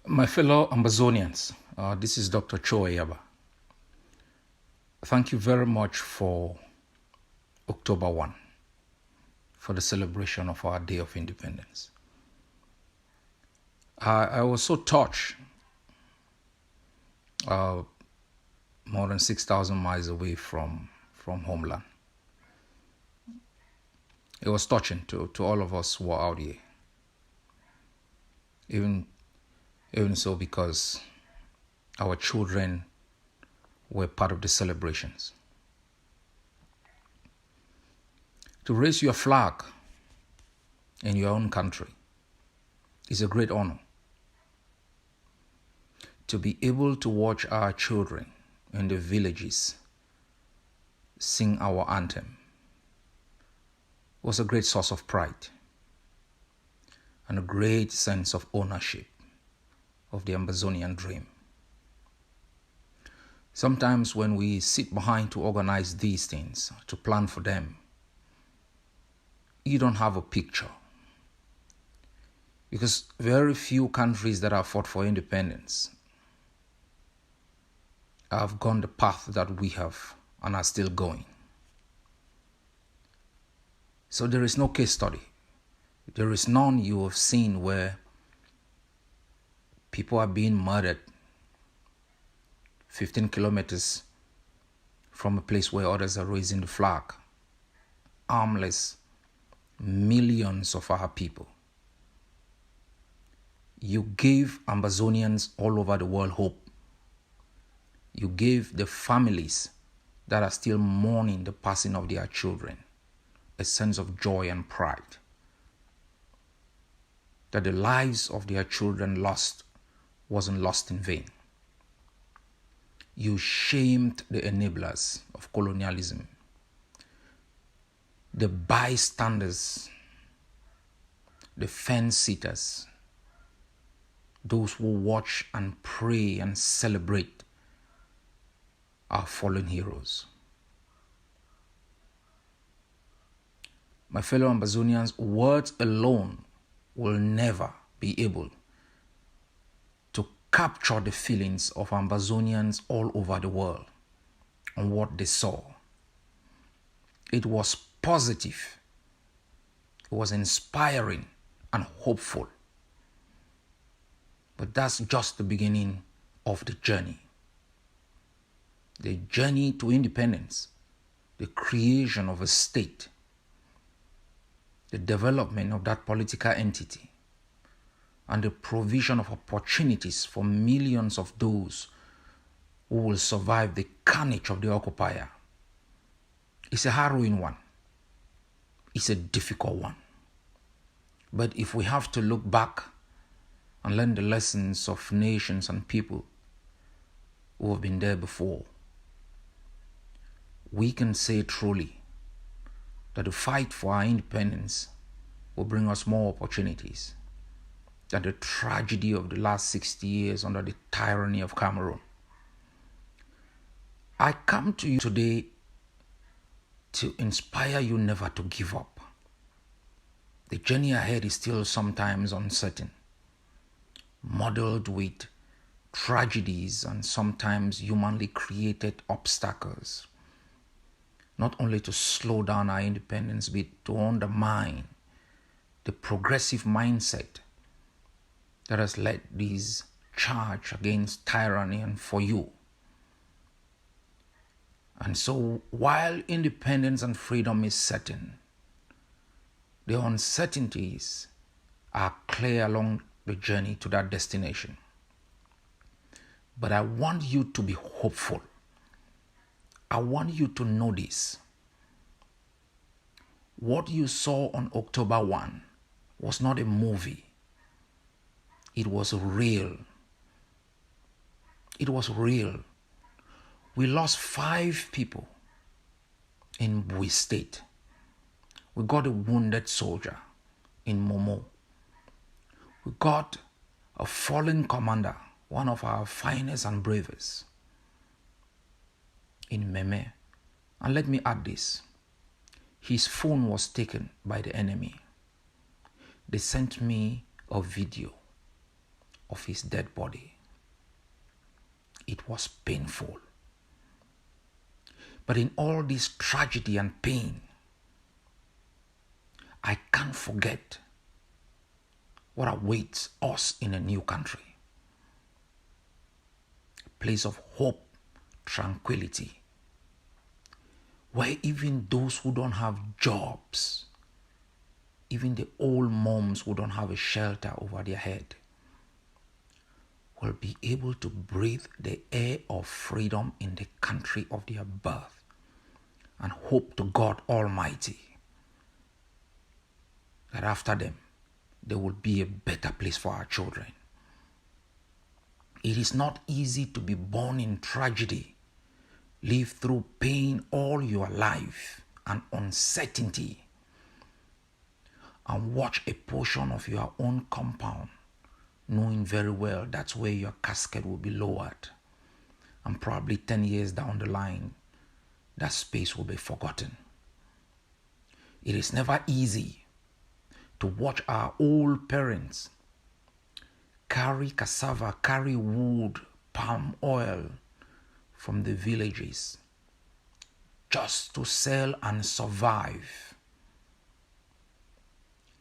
My fellow Ambazonians, this is Dr. Choeyaba. Thank you very much for October 1, for the celebration of our Day of Independence. I was so touched, more than 6,000 miles away from homeland. It was touching to all of us who were out here. Even so, because our children were part of the celebrations. To raise your flag in your own country is a great honor. To be able to watch our children in the villages sing our anthem was a great source of pride and a great sense of ownership of the Ambazonian dream. Sometimes when we sit behind to organize these things, to plan for them, you don't have a picture. Because very few countries that have fought for independence have gone the path that we have and are still going. So there is no case study. There is none you have seen where people are being murdered 15 kilometers from a place where others are raising the flag. Armless, millions of our people. You gave Ambazonians all over the world hope. You gave the families that are still mourning the passing of their children a sense of joy and pride. That the lives of their children lost wasn't lost in vain. You shamed the enablers of colonialism, the bystanders, the fence-sitters, those who watch and pray and celebrate our fallen heroes. My fellow Ambazonians, words alone will never be able to capture the feelings of Ambazonians all over the world and what they saw. It was positive, it was inspiring and hopeful. But that's just the beginning of the journey. The journey to independence, the creation of a state, the development of that political entity, and the provision of opportunities for millions of those who will survive the carnage of the occupier. It's a harrowing one. It's a difficult one. But if we have to look back and learn the lessons of nations and people who have been there before, we can say truly that the fight for our independence will bring us more opportunities than the tragedy of the last 60 years under the tyranny of Cameroon. I come to you today to inspire you never to give up. The journey ahead is still sometimes uncertain, muddled with tragedies and sometimes humanly created obstacles. Not only to slow down our independence, but to undermine the progressive mindset that has led this charge against tyranny and for you. And so, while independence and freedom is certain, the uncertainties are clear along the journey to that destination. But I want you to be hopeful. I want you to know this. What you saw on October 1 was not a movie. It was real. It was real. We lost 5 people in Bui State. We got a wounded soldier in Momo. We got a fallen commander, one of our finest and bravest, in Meme. And let me add this. His phone was taken by the enemy. They sent me a video of his dead body. It was painful. But in all this tragedy and pain, I can't forget what awaits us in a new country. A place of hope, tranquility, where even those who don't have jobs, even the old moms who don't have a shelter over their head, will be able to breathe the air of freedom in the country of their birth and hope to God Almighty that after them, there will be a better place for our children. It is not easy to be born in tragedy, live through pain all your life and uncertainty, and watch a portion of your own compound, knowing very well that's where your casket will be lowered. And probably 10 years down the line, that space will be forgotten. It is never easy to watch our old parents carry cassava, carry wood, palm oil from the villages just to sell and survive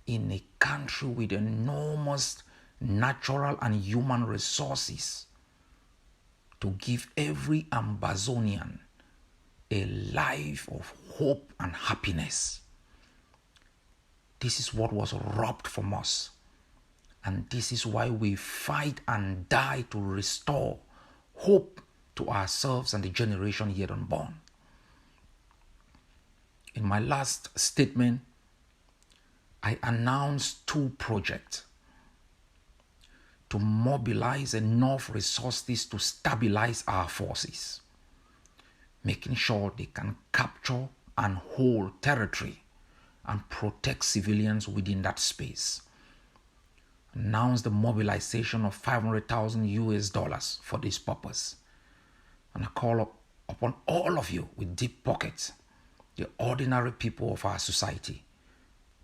in a country with enormous natural and human resources to give every Ambazonian a life of hope and happiness. This is what was robbed from us. And this is why we fight and die to restore hope to ourselves and the generation yet unborn. In my last statement, I announced 2 projects to mobilize enough resources to stabilize our forces, making sure they can capture and hold territory and protect civilians within that space. Announced the mobilization of $500,000 for this purpose. And I call upon all of you with deep pockets, the ordinary people of our society,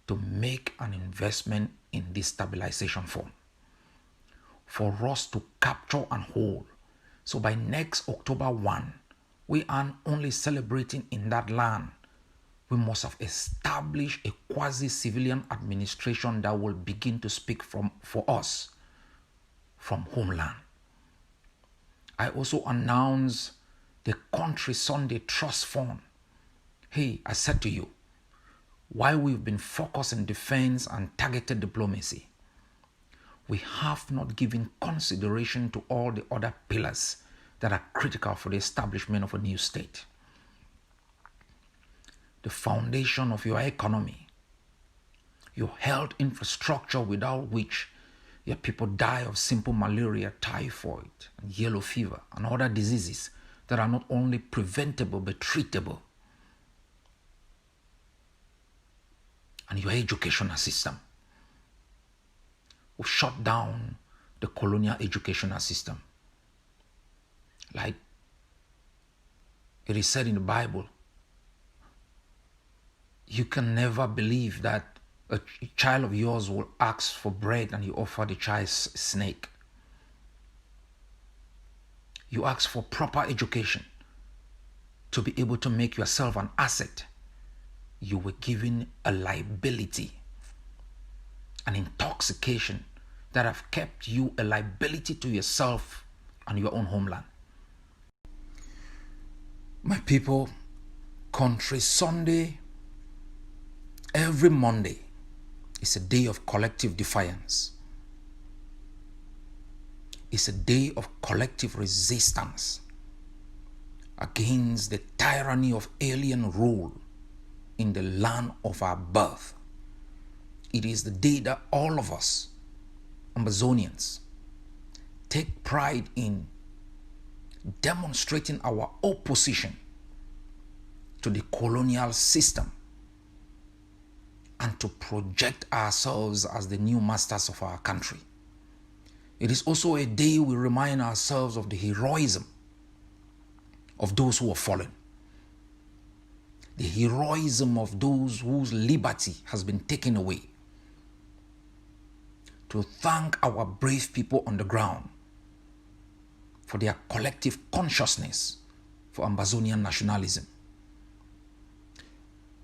to make an investment in this stabilization fund for us to capture and hold. So by next October 1, we aren't only celebrating in that land, we must have established a quasi-civilian administration that will begin to speak for us from homeland. I also announced the Country Sunday Trust Fund. Hey, I said to you, while we've been focused on defense and targeted diplomacy, we have not given consideration to all the other pillars that are critical for the establishment of a new state. The foundation of your economy, your health infrastructure, without which your people die of simple malaria, typhoid, and yellow fever, and other diseases that are not only preventable but treatable. And your educational system. We shut down the colonial educational system. Like it is said in the Bible, you can never believe that a child of yours will ask for bread and you offer the child a snake. You ask for proper education to be able to make yourself an asset. You were given a liability, an intoxication that have kept you a liability to yourself and your own homeland. My people, Country Sunday, every Monday is a day of collective defiance. It's a day of collective resistance against the tyranny of alien rule in the land of our birth. It is the day that all of us, Ambazonians, take pride in demonstrating our opposition to the colonial system and to project ourselves as the new masters of our country. It is also a day we remind ourselves of the heroism of those who have fallen, the heroism of those whose liberty has been taken away, to thank our brave people on the ground for their collective consciousness for Ambazonian nationalism.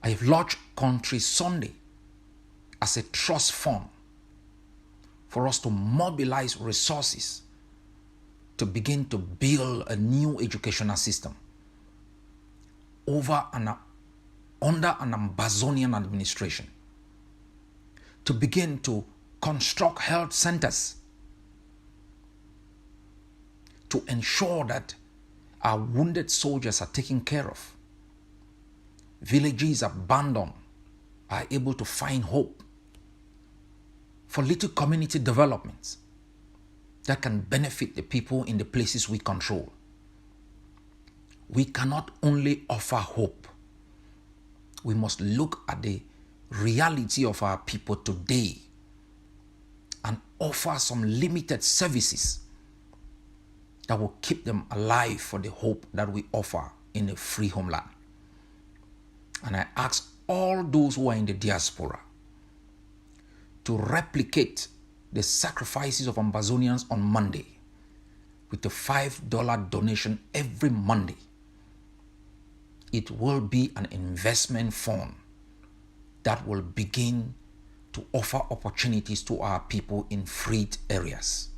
I have launched Country Sunday as a trust fund for us to mobilize resources to begin to build a new educational system under an Ambazonian administration, to begin to construct health centers to ensure that our wounded soldiers are taken care of. Villages abandoned are able to find hope for little community developments that can benefit the people in the places we control. We cannot only offer hope. We must look at the reality of our people today and offer some limited services that will keep them alive for the hope that we offer in a free homeland. And I ask all those who are in the diaspora to replicate the sacrifices of Ambazonians on Monday with a $5 donation every Monday. It will be an investment fund that will begin to offer opportunities to our people in freed areas.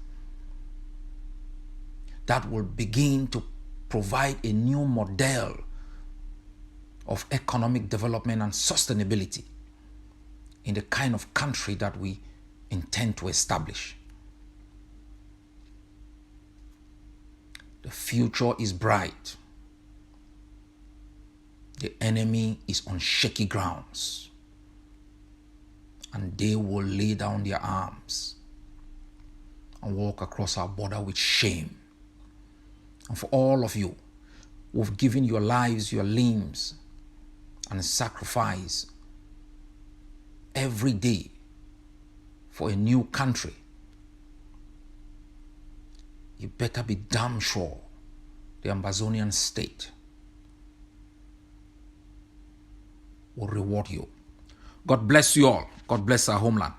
That will begin to provide a new model of economic development and sustainability in the kind of country that we intend to establish. The future is bright. The enemy is on shaky grounds, and they will lay down their arms and walk across our border with shame. And for all of you who've given your lives, your limbs, and sacrifice every day for a new country, you better be damn sure the Ambazonian state will reward you. God bless you all. God bless our homeland.